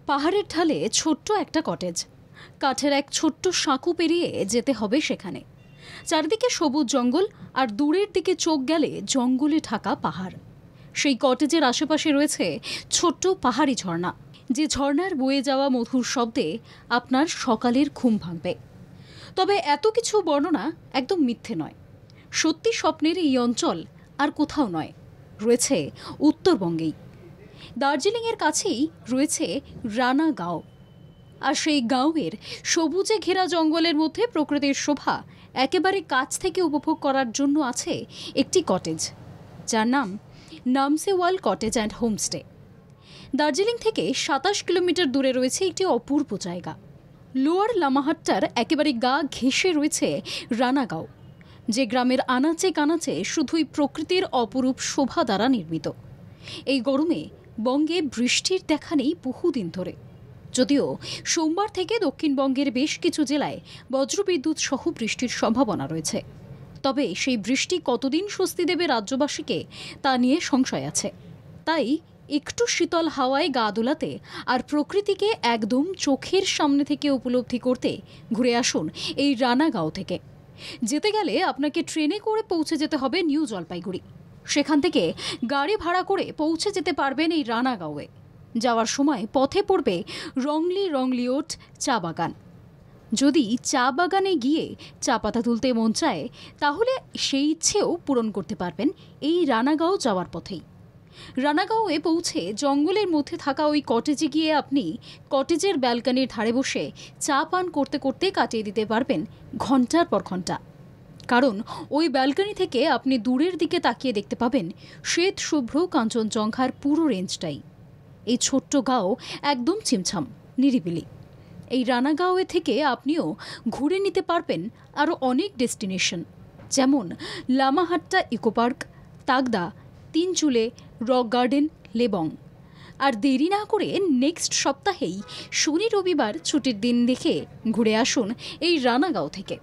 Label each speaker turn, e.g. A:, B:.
A: পাহাড়ের ঢালে ছোট্ট একটা কটেজ, কাঠের এক ছোট্ট সাঁকো পেরিয়ে যেতে হবে সেখানে। চারদিকে সবুজ জঙ্গল, আর দূরের দিকে চোখ গেলে জঙ্গলে ঢাকা পাহাড়। সেই কটেজের আশেপাশে রয়েছে ছোট্ট পাহাড়ি ঝর্ণা, যে ঝর্ণার বয়ে যাওয়া মধুর শব্দে আপনার সকালের ঘুম ভাঙবে। তবে এত কিছু বর্ণনা একদম মিথ্যে নয়। সত্যি স্বপ্নের এই অঞ্চল আর কোথাও নয়, রয়েছে উত্তরবঙ্গেই। দার্জিলিংয়ের কাছেই রয়েছে রানা গাঁও। আর সেই গাঁওয়ের সবুজে ঘেরা জঙ্গলের মধ্যে প্রকৃতির শোভা একেবারে কাছ থেকে উপভোগ করার জন্য আছে একটি কটেজ, যার নাম নামসেওয়াল কটেজ অ্যান্ড হোমস্টে। দার্জিলিং থেকে ২৭ কিলোমিটার দূরে রয়েছে একটি অপূর্ব জায়গা। লোয়ার লামাহাট্টার একেবারে গা ঘেঁষে রয়েছে রানা গাঁও, যে গ্রামের আনাচে কানাচে শুধুই প্রকৃতির অপরূপ শোভা দ্বারা নির্মিত। এই গরমে বঙ্গে বৃষ্টির দেখা নেই বহুদিন ধরে, যদিও সোমবার থেকে দক্ষিণবঙ্গের বেশ কিছু জেলায় বজ্রবিদ্যুৎ সহ বৃষ্টির সম্ভাবনা রয়েছে। তবে সেই বৃষ্টি কতদিন স্বস্তি দেবে রাজ্যবাসীকে তা নিয়ে সংশয় আছে। তাই একটু শীতল হাওয়ায় গা দোলাতে আর প্রকৃতিকে একদম চোখের সামনে থেকে উপলব্ধি করতে ঘুরে আসুন এই রানাগাঁও থেকে। যেতে গেলে আপনাকে ট্রেনে করে পৌঁছে যেতে হবে নিউ জলপাইগুড়ি। সেখান থেকে গাড়ি ভাড়া করে পৌঁছে যেতে পারবেন এই রানাগাঁওয়ে। যাওয়ার সময় পথে পড়বে রংলিওট চা বাগান। যদি চা বাগানে গিয়ে চা পাতা তুলতে মন চায়, তাহলে সেই ইচ্ছেও পূরণ করতে পারবেন এই রানাগাঁও যাওয়ার পথেই। রানাগাঁওয়ে পৌঁছে জঙ্গলের মধ্যে থাকা ওই কটেজে গিয়ে আপনি কটেজের ব্যালকনির ধারে বসে চা পান করতে করতে কাটিয়ে দিতে পারবেন ঘন্টার পর ঘন্টা। কারণ ওই ব্যালকনি থেকে আপনি দূরের দিকে তাকিয়ে দেখতে পাবেন শ্বেত শুভ্র কাঞ্চনজঙ্ঘার পুরো রেঞ্জটাই। এই ছোট্ট গাঁও একদম ছিমছাম নিরিবিলি। এই রানাগাঁওয়ে থেকে আপনিও ঘুরে নিতে পারবেন আরও অনেক ডেস্টিনেশন, যেমন Lamahatta eco park, Takdah, Tinchuley, rock garden, Lebong. আর দেরি না করে নেক্সট সপ্তাহেই শনি রবিবার ছুটির দিন দেখে ঘুরে আসুন এই রানাগাঁও থেকে।